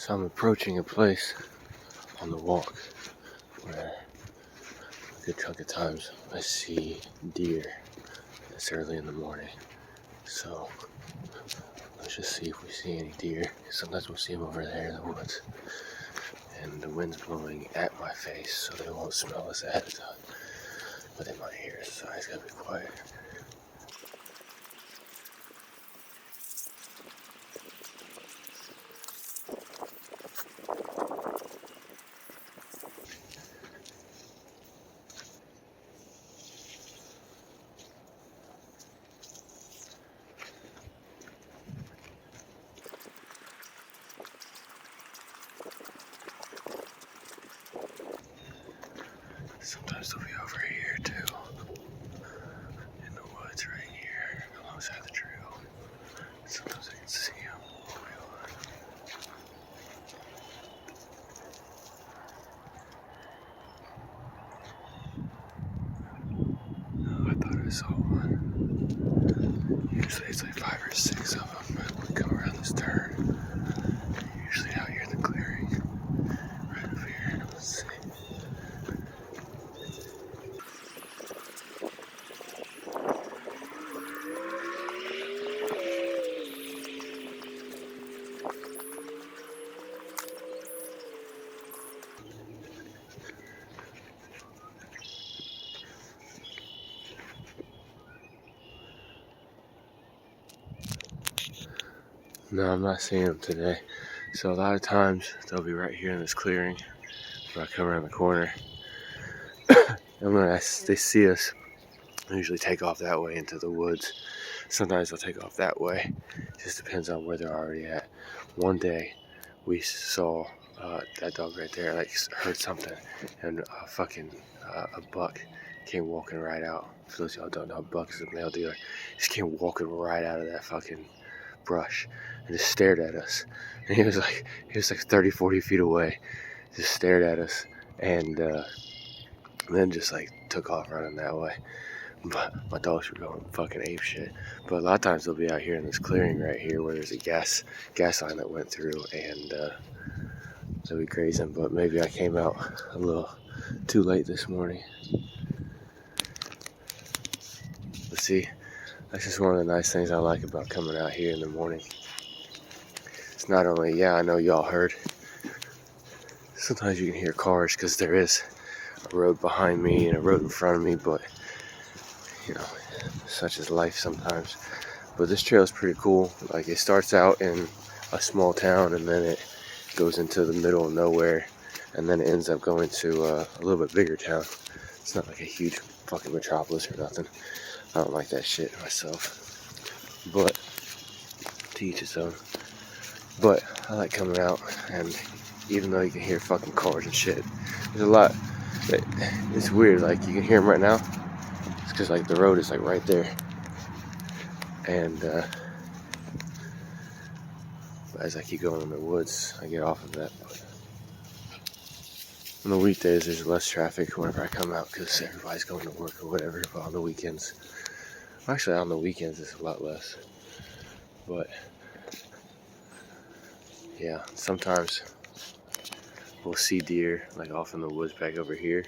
So I'm approaching a place on the walk where a good chunk of times I see deer. It's early in the morning, so let's just see if we see any deer. Sometimes we'll see them over there in the woods, and the wind's blowing at my face, so they won't smell us ahead of time, but they might hear us, so I just gotta be quiet. Sometimes they'll be over here too, in the woods right here, alongside the trail. Sometimes I can see them. Oh, I thought I saw one. Usually it's like 5 or 6 of them, but we come around this turn. They're usually out here in the clearing, right over here. Let's see. No, I'm not seeing them today. So a lot of times they'll be right here in this clearing where I come around the corner. And when they see us, they usually take off that way into the woods. Sometimes they'll take off that way. Just depends on where they're already at. One day we saw that dog right there, like heard something, and a buck came walking right out. For those of y'all who don't know, a buck is a male dealer. He just came walking right out of that fucking brush and just stared at us. And he was like 30, 40 feet away, just stared at us, and then just like took off running that way. But my dogs were going fucking ape shit. But a lot of times they'll be out here in this clearing right here where there's a gas line that went through, and they'll be grazing. But maybe I came out a little too late this morning. But see, that's just one of the nice things I like about coming out here in the morning. It's not only, yeah, I know y'all heard, sometimes you can hear cars because there is a road behind me and a road in front of me, but you know, such is life sometimes. But this trail is pretty cool. Like, it starts out in a small town and then it goes into the middle of nowhere, and then it ends up going to a little bit bigger town. It's not like a huge fucking metropolis or nothing. I don't like that shit myself, but to each his own. But I like coming out, and even though you can hear fucking cars and shit, there's a lot. It's weird, like you can hear them right now. It's because like the road is like right there, and as I keep going in the woods, I get off of that. But on the weekdays, there's less traffic whenever I come out because everybody's going to work or whatever. But on the weekends, actually on the weekends, it's a lot less. But yeah, sometimes we'll see deer like off in the woods back over here.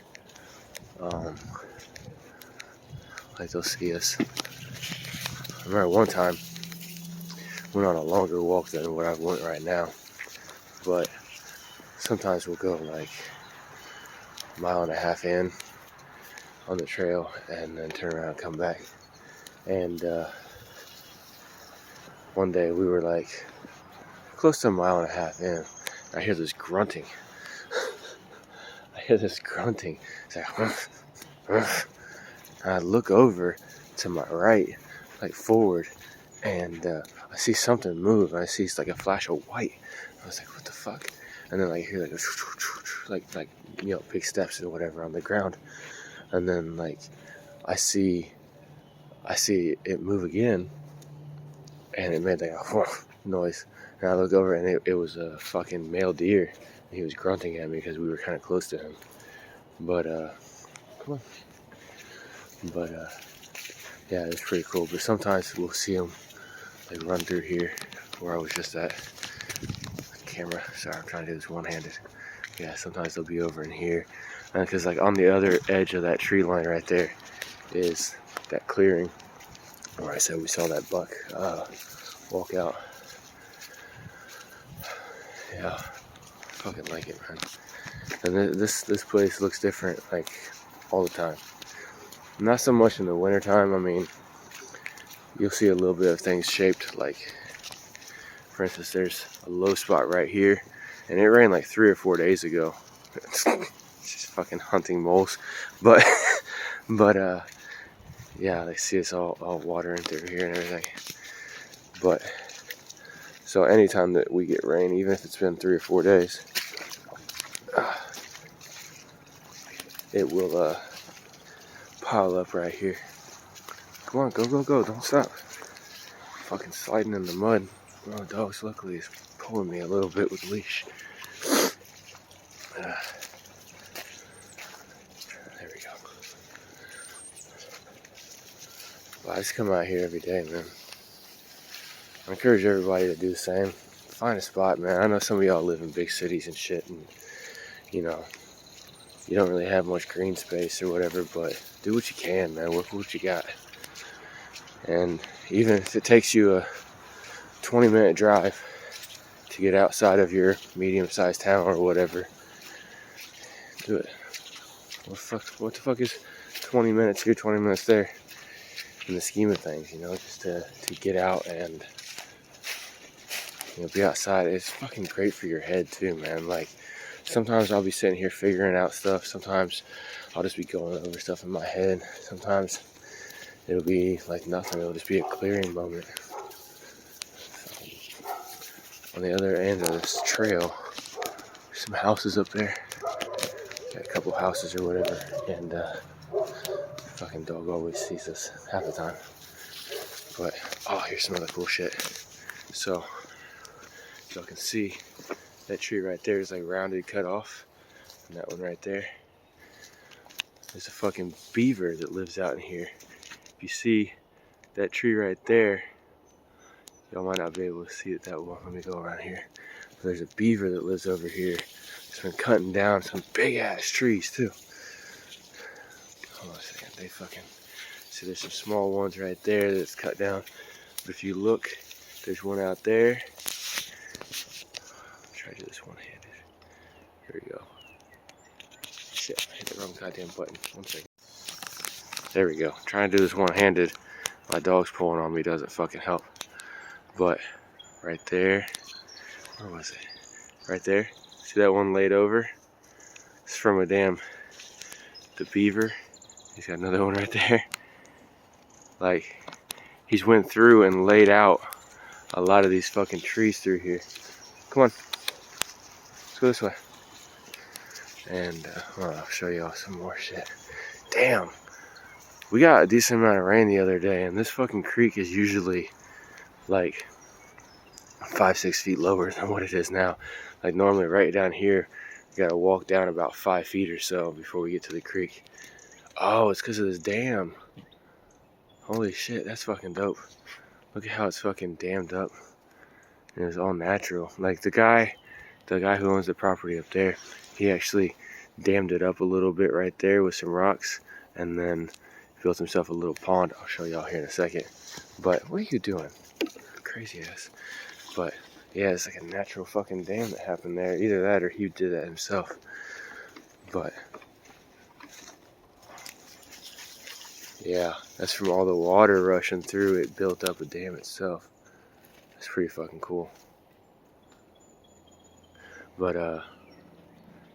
Like they'll see us. I remember one time went on a longer walk than what I went right now, but sometimes we'll go like a mile and a half in on the trail and then turn around and come back. And one day we were like close to a mile and a half in. I hear this grunting. It's like, huff, huff. And I look over to my right, like forward, and I see something move. And I see like a flash of white. I was like, what the fuck? And then I hear like you know, big steps or whatever on the ground. And then like I see it move again, and it made like a whoosh noise. And I look over, and it was a fucking male deer. And he was grunting at me because we were kind of close to him. But come on. But yeah, it's pretty cool. But sometimes we'll see them like run through here where I was just at. camera. Sorry, I'm trying to do this one-handed. Yeah, sometimes they'll be over in here. Because like on the other edge of that tree line right there is that clearing where I said we saw that buck walk out. Yeah, fucking like it, man. And this place looks different like all the time. Not so much in the wintertime. I mean, you'll see a little bit of things shaped, like for instance there's a low spot right here, and it rained like 3 or 4 days ago. It's just fucking hunting moles. But yeah, they see us all watering through here and everything. But so anytime that we get rain, even if it's been 3 or 4 days, it will pile up right here. Come on, go, don't stop. Fucking sliding in the mud. Oh, dogs luckily is pulling me a little bit with the leash. There we go. Well, I just come out here every day, man. I encourage everybody to do the same. Find a spot, man. I know some of y'all live in big cities and shit, and you know, you don't really have much green space or whatever, but do what you can, man. Work with what you got. And even if it takes you a 20-minute drive to get outside of your medium-sized town or whatever, do it. What the fuck is 20 minutes here, 20 minutes there in the scheme of things, you know, just to get out and, you know, be outside. It's fucking great for your head too, man. Like, sometimes I'll be sitting here figuring out stuff. Sometimes I'll just be going over stuff in my head. Sometimes it'll be like nothing. It'll just be a clearing moment. On the other end of this trail, there's some houses up there. Got a couple houses or whatever, and fucking dog always sees us half the time. But oh, here's some other cool shit. So y'all can see that tree right there is like rounded, cut off, and that one right there. There's a fucking beaver that lives out in here. If you see that tree right there, y'all might not be able to see it that well. Let me go around here. So there's a beaver that lives over here. It's been cutting down some big ass trees too. Hold on a second. They fucking see, there's some small ones right there that's cut down. But if you look, there's one out there. Try to do this one-handed. Here we go. Shit, I hit the wrong goddamn button. 1 second. There we go. Trying to do this one-handed. My dog's pulling on me doesn't fucking help. But right there, where was it? Right there. See that one laid over? It's from the Beaver. He's got another one right there. Like, he's went through and laid out a lot of these fucking trees through here. Come on. Let's go this way. And I'll show y'all some more shit. Damn. We got a decent amount of rain the other day, and this fucking creek is usually like 5-6 feet lower than what it is now. Like normally right down here, you gotta walk down about 5 feet or so before we get to the creek. Oh, it's because of this dam. Holy shit, that's fucking dope. Look at how it's fucking dammed up. And it's all natural. Like the guy who owns the property up there, he actually dammed it up a little bit right there with some rocks, and then built himself a little pond. I'll show y'all here in a second. But what are you doing? Crazy ass. But yeah, it's like a natural fucking dam that happened there. Either that or he did that himself. But yeah, that's from all the water rushing through. It built up a dam itself. It's pretty fucking cool. But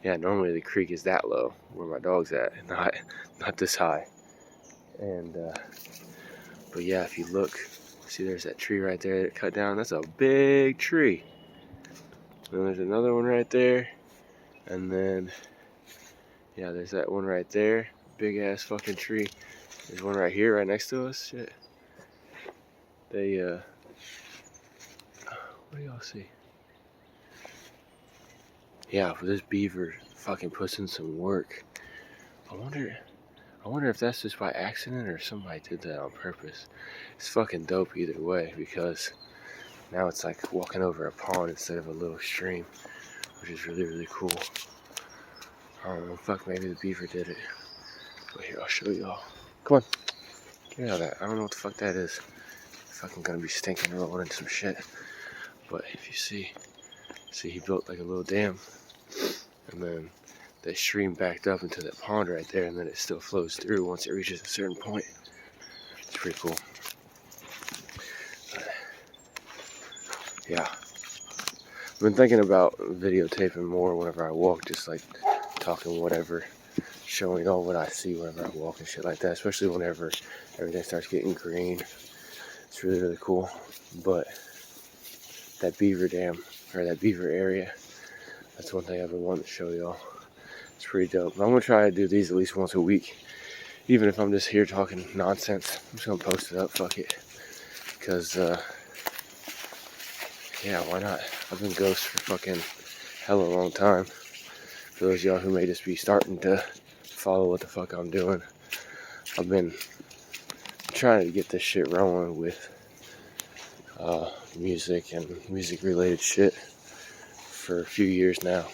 yeah, normally the creek is that low where my dog's at, not this high. And but yeah, if you look, see there's that tree right there that cut down. That's a big tree. And there's another one right there, and then yeah, there's that one right there, big ass fucking tree. There's one right here, right next to us. Shit. They what do y'all see? Yeah, but this beaver fucking puts in some work. I wonder if that's just by accident or somebody did that on purpose. It's fucking dope either way, because Now it's like walking over a pond instead of a little stream, which is really, really cool. I don't know, fuck, maybe the beaver did it. But here, I'll show y'all. Come on, get out of that. I don't know what the fuck that is. Fucking gonna be stinking, rolling in some shit. But if you see he built like a little dam, and then that stream backed up into that pond right there, and then it still flows through once it reaches a certain point. It's pretty cool. Yeah, I've been thinking about videotaping more whenever I walk, just like talking whatever, showing all what I see whenever I walk and shit like that, especially whenever everything starts getting green. It's really, really cool. But that beaver dam, or that beaver area, that's one thing I've been wanting to show y'all. It's pretty dope. I'm gonna try to do these at least once a week, even if I'm just here talking nonsense. I'm just gonna post it up, fuck it, because yeah, why not? I've been ghost for fucking hella long time. For those of y'all who may just be starting to follow what the fuck I'm doing, I've been trying to get this shit rolling with music and music related shit for a few years now.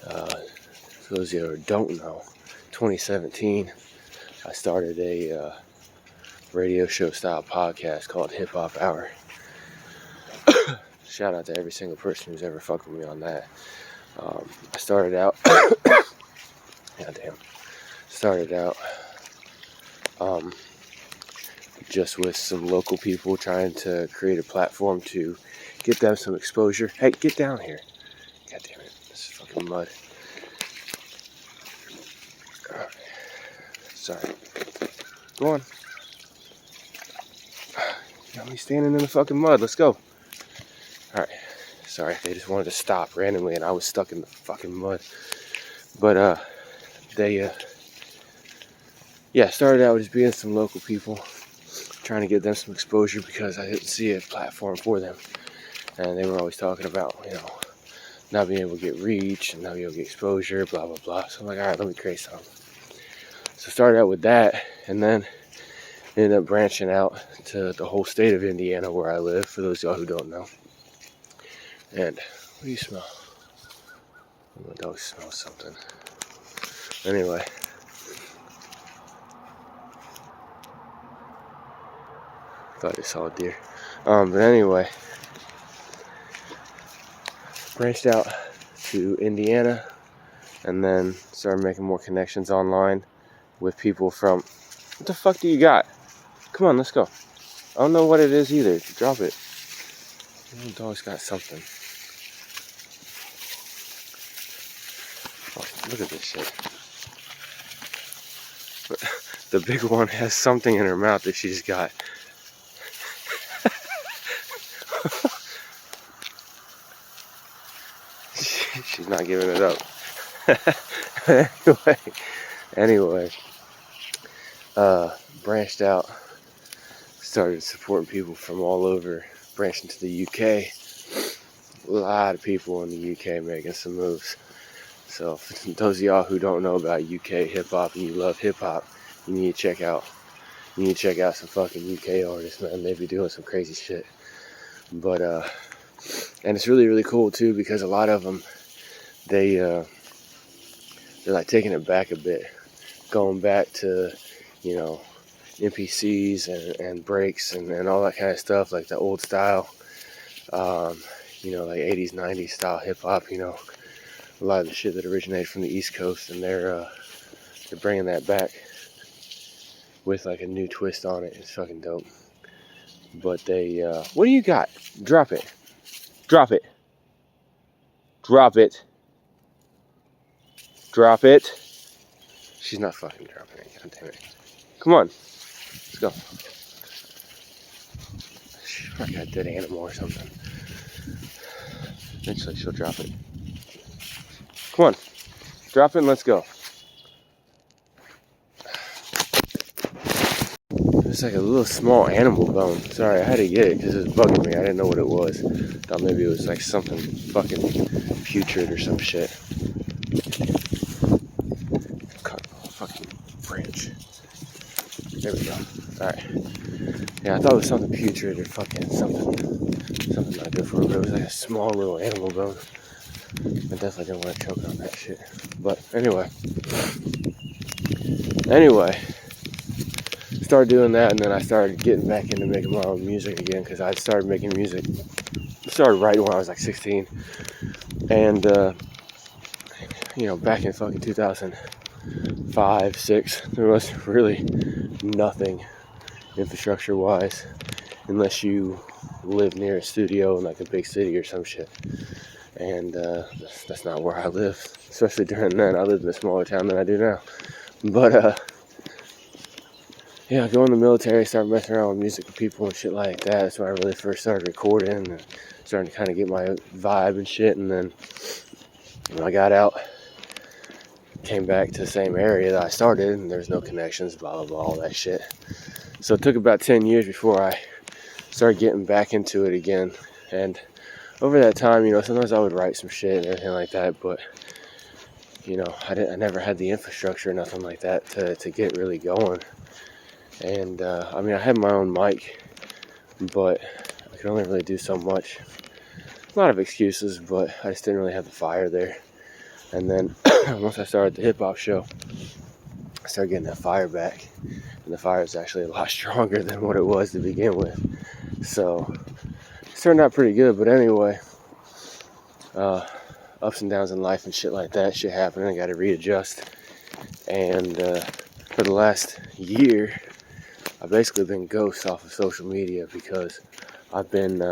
For those of you who don't know, 2017 I started a radio show style podcast called Hip Hop Hour. Shout out to every single person who's ever fucked with me on that. I started out just with some local people, trying to create a platform to get them some exposure. Hey, get down here. God damn it, this is fucking mud. Sorry. Go on. You got me standing in the fucking mud. Let's go. Alright. Sorry, they just wanted to stop randomly and I was stuck in the fucking mud. But they started out with just being some local people, trying to get them some exposure because I didn't see a platform for them. And they were always talking about, not being able to get reach and not being able to get exposure, blah, blah, blah. So I'm like, alright, let me create something. So I started out with that, and then ended up branching out to the whole state of Indiana where I live, for those of y'all who don't know. And what do you smell? My dog smells something. Anyway. Thought I saw a deer. But anyway. Branched out to Indiana, and then started making more connections online with people from... What the fuck do you got? Come on, let's go. I don't know what it is either. Drop it. The dog's got something. Oh, look at this shit. But the big one has something in her mouth that she's got. She's not giving it up. Anyway, branched out, started supporting people from all over, branched into the UK. A lot of people in the UK making some moves. So for those of y'all who don't know about UK hip hop and you love hip hop, you need to check out some fucking UK artists, man. They be doing some crazy shit. But and it's really, really cool too, because a lot of them, they're like taking it back a bit, going back to, NPCs and breaks and all that kind of stuff, like the old style, like 80s, 90s style hip hop, a lot of the shit that originated from the East Coast, and they're bringing that back with like a new twist on it. It's fucking dope. But they, what do you got? Drop it. Drop it. Drop it. Drop it. She's not fucking dropping it. God damn it. Come on. Let's go. She's probably got a dead animal or something. Eventually she'll drop it. Come on. Drop it and let's go. It's like a little small animal bone. Sorry, I had to get it because it was bugging me. I didn't know what it was. Thought maybe it was like something fucking putrid or some shit. Cut a fucking branch. There we go. Alright. Yeah, I thought it was something putrid or fucking something not good for it, but it was like a small little animal bone. I definitely didn't want to choke on that shit. But anyway, started doing that, and then I started getting back into making my own music again, because I started making music, started writing when I was like 16, and back in fucking 2005, 6, there was really nothing infrastructure wise, unless you live near a studio in like a big city or some shit. And that's not where I live, especially during then. I lived in a smaller town than I do now. But yeah, going in the military, started messing around with music with people and shit like that. That's when I really first started recording and starting to kind of get my vibe and shit. And then when I got out, came back to the same area that I started, and there's no connections, blah blah blah, all that shit. So it took about 10 years before I started getting back into it again. And over that time, sometimes I would write some shit and everything like that, but I never had the infrastructure or nothing like that to get really going. And I had my own mic, but I could only really do so much. A lot of excuses, but I just didn't really have the fire there. And then once I started the hip hop show, I started getting that fire back, and the fire is actually a lot stronger than what it was to begin with. So it turned out pretty good. But anyway, ups and downs in life and shit like that, shit happening. I got to readjust. And for the last year, I've basically been ghost off of social media, because I've been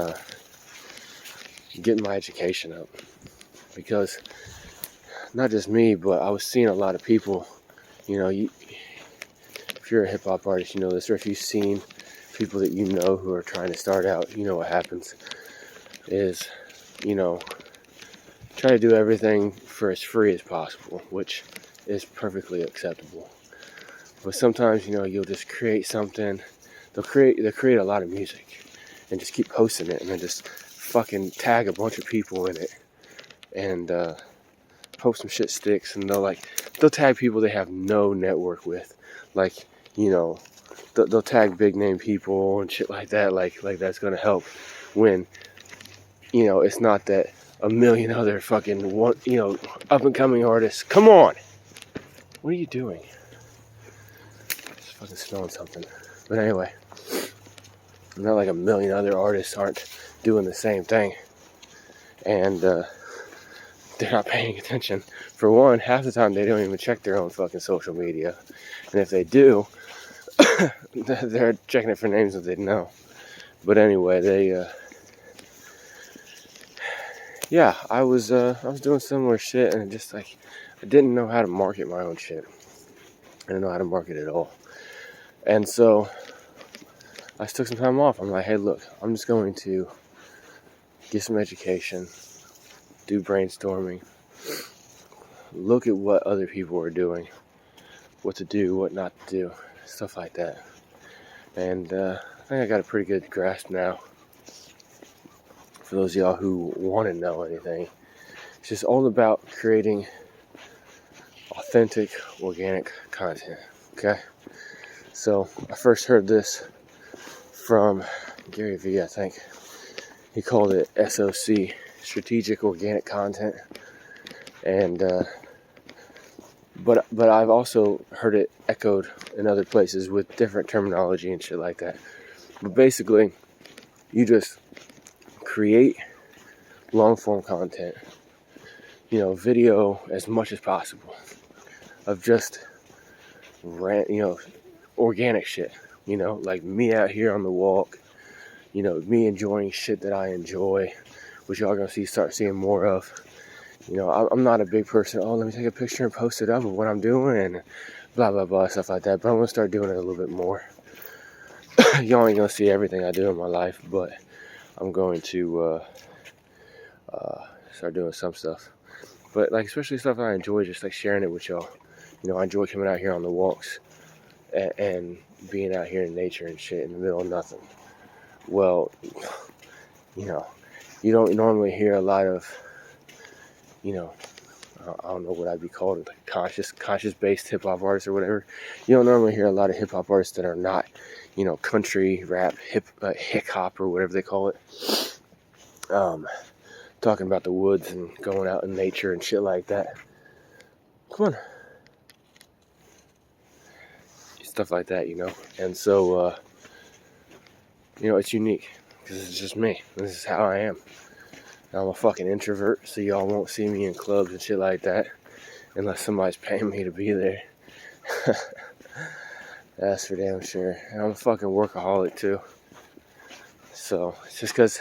getting my education up. Because not just me, but I was seeing a lot of people, if you're a hip hop artist, you know this, or if you've seen people that you know who are trying to start out, what happens is, try to do everything for as free as possible, which is perfectly acceptable. But sometimes, you'll just create something. They'll create a lot of music and just keep posting it, and then just fucking tag a bunch of people in it, and hope some shit sticks. And they'll tag people they have no network with, like, they'll tag big name people and shit like that, like that's gonna help, when it's not that a million other fucking up and coming artists. Come on, what are you doing? Just fucking smelling something. But anyway, not like a million other artists aren't doing the same thing, and they're not paying attention. For one, half the time they don't even check their own fucking social media, and if they do, they're checking it for names that they know. But anyway, I was doing similar shit, and just like, I didn't know how to market my own shit. I didn't know how to market at all. And so I just took some time off. I'm like, hey, look, I'm just going to get some education, do brainstorming, look at what other people are doing, what to do, what not to do, stuff like that. And I think I got a pretty good grasp now. For those of y'all who want to know anything, it's just all about creating authentic, organic content. Okay? So I first heard this from Gary Vee, I think. He called it SOC, Strategic Organic Content. And but I've also heard it echoed in other places with different terminology and shit like that. But basically, you just create long form content, video as much as possible, of just organic shit, like me out here on the walk, me enjoying shit that I enjoy, which y'all gonna start seeing more of. I'm not a big person, let me take a picture and post it up of what I'm doing and blah blah blah, stuff like that. But I'm gonna start doing it a little bit more. Y'all ain't gonna see everything I do in my life, but I'm going to start doing some stuff. But like, especially stuff I enjoy, just like sharing it with y'all. I enjoy coming out here on the walks and being out here in nature and shit in the middle of nothing. Well, you don't normally hear a lot of, I don't know what I'd be called, like conscious based hip hop artists or whatever. You don't normally hear a lot of hip hop artists that are not, country rap, hip hop or whatever they call it. Talking about the woods and going out in nature and shit like that. Come on. Stuff like that, And so, it's unique because it's just me. This is how I am. I'm a fucking introvert, so y'all won't see me in clubs and shit like that unless somebody's paying me to be there. That's for damn sure. And I'm a fucking workaholic too. So it's just because,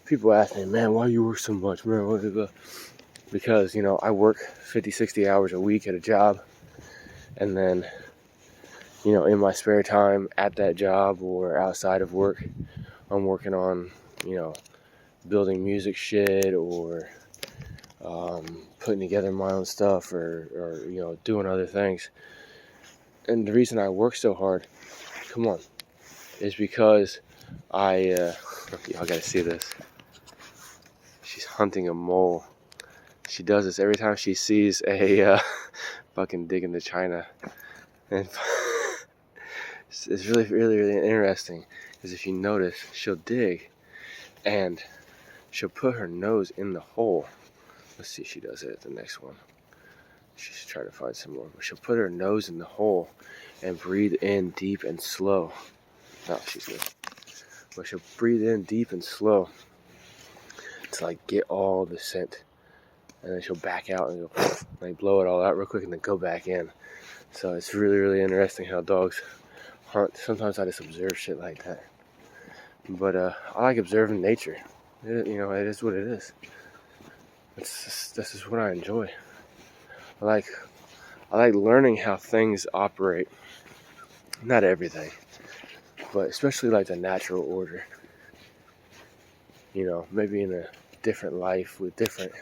people ask me, man, why you work so much, man? Because, I work 50, 60 hours a week at a job. And then, in my spare time at that job or outside of work, I'm working on, building music shit or putting together my own stuff or doing other things. And the reason I work so hard, come on, is because y'all gotta see this. She's hunting a mole. She does this every time she sees a fucking dig into China. And it's really, really, really interesting because if you notice, she'll dig and she'll put her nose in the hole. Let's see if she does it at the next one. She's trying to find some more. But she'll put her nose in the hole and breathe in deep and slow. No, she's good. But she'll breathe in deep and slow to get all the scent. And then she'll back out and go, blow it all out real quick and then go back in. So it's really, really interesting how dogs hunt. Sometimes I just observe shit like that. But I like observing nature. It is what it is. This is what I enjoy. I like learning how things operate. Not everything, but especially the natural order. Maybe in a different life with different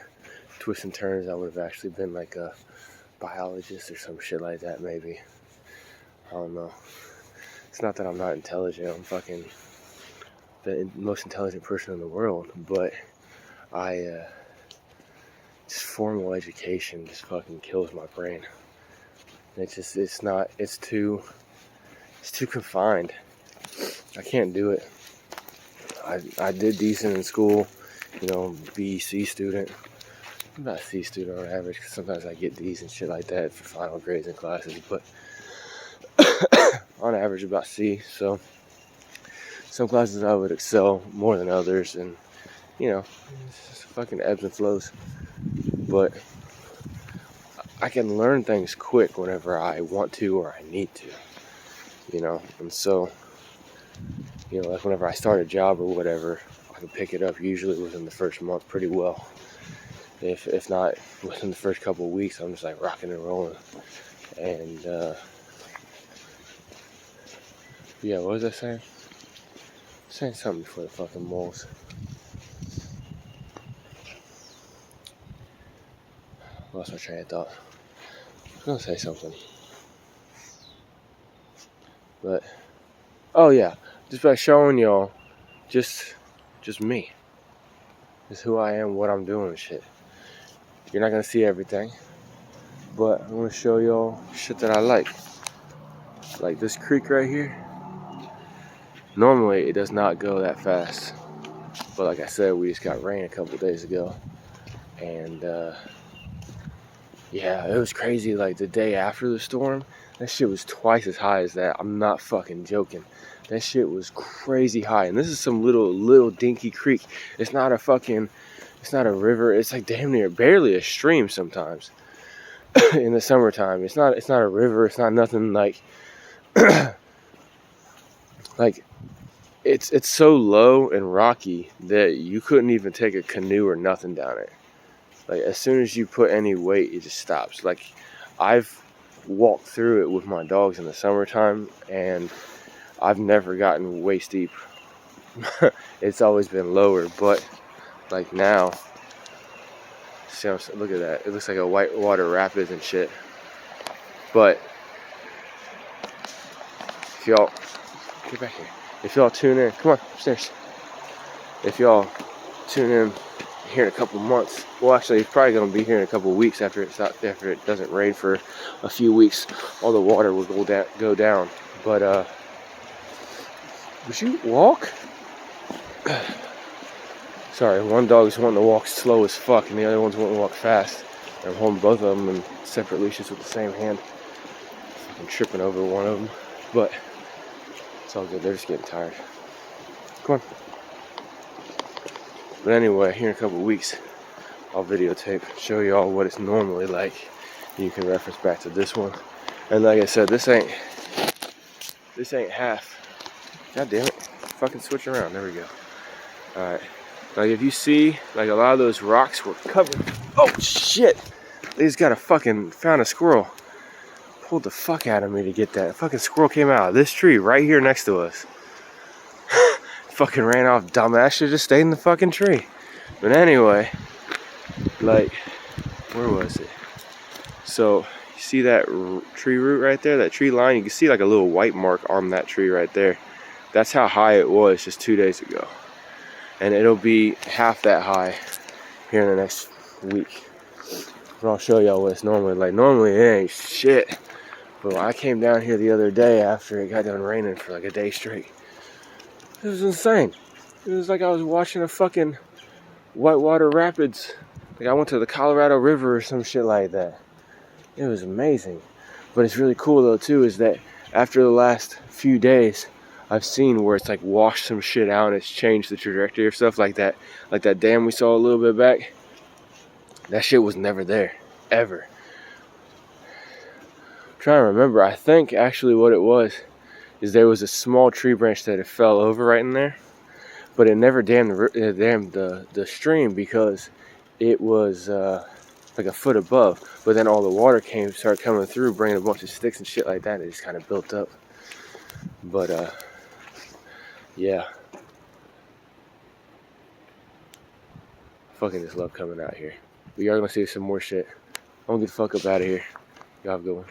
twists and turns, I would have actually been a biologist or some shit like that, maybe. I don't know. It's not that I'm not intelligent. I'm fucking the most intelligent person in the world, but just formal education just fucking kills my brain. It's too confined. I can't do it. I did decent in school, B, C student. I'm not a C student on average because sometimes I get D's and shit like that for final grades in classes, but on average about C. So some classes I would excel more than others, and it's just fucking ebbs and flows. But I can learn things quick whenever I want to or I need to, and so whenever I start a job or whatever, I can pick it up usually within the first month pretty well. If not within the first couple of weeks, I'm just rocking and rolling. And what was I saying? Saying something before the fucking moles. Lost my train of thought. I was gonna say something, but just by showing y'all, just me, just who I am, what I'm doing and shit. You're not gonna see everything, but I'm gonna show y'all shit that I like. Like this creek right here. Normally it does not go that fast, but like I said, we just got rain a couple days ago, and it was crazy. The day after the storm, that shit was twice as high as that. I'm not fucking joking. That shit was crazy high, and this is some little dinky creek. It's not a river. It's damn near barely a stream sometimes. In the summertime, it's not a river. It's not nothing it's so low and rocky that you couldn't even take a canoe or nothing down it. As soon as you put any weight, it just stops. I've walked through it with my dogs in the summertime, and I've never gotten waist deep. It's always been lower, but now, see, look at that. It looks like a whitewater rapids and shit. But if y'all get back here, if y'all tune in, come on upstairs. If y'all tune in here in a couple months, well, actually, it's probably gonna be here in a couple weeks after it doesn't rain for a few weeks. All the water will go down. But Would you walk? Sorry, one dog's wanting to walk slow as fuck, and the other one's wanting to walk fast. I'm holding both of them in separate leashes with the same hand. I'm tripping over one of them, but it's all good. They're just getting tired. Come on. But anyway, here in a couple of weeks, I'll videotape, show you all what it's normally like. You can reference back to this one. And like I said, this ain't half. God damn it. Fucking switch around. There we go. Alright. Like if you see, like a lot of those rocks were covered. Oh shit! They just found a squirrel. Pulled the fuck out of me to get that. A fucking squirrel came out of this tree right here next to us. Fucking ran off. Dumbass should just stayed in the fucking tree. But anyway, like, where was it? So, you see that tree root right there? That tree line? You can see like a little white mark on that tree right there. That's how high it was just 2 days ago. And it'll be half that high here in the next week. And I'll show y'all what it's normally like. Normally it ain't shit. But when I came down here the other day after it got done raining for like a day straight, it was insane. It was like I was watching a fucking whitewater rapids. Like I went to the Colorado River or some shit like that. It was amazing. But it's really cool though too is that after the last few days, I've seen where it's like washed some shit out and it's changed the trajectory of stuff like that. Like that dam we saw a little bit back. That shit was never there. Ever. I'm trying to remember. I think actually what it was is there was a small tree branch that it fell over right in there. But it never dammed the stream because it was like a foot above. But then all the water started coming through, bringing a bunch of sticks and shit like that. And it just kind of built up. But yeah. Fucking just love coming out here. We are gonna see some more shit. I'm gonna get the fuck up out of here. Y'all have a good one.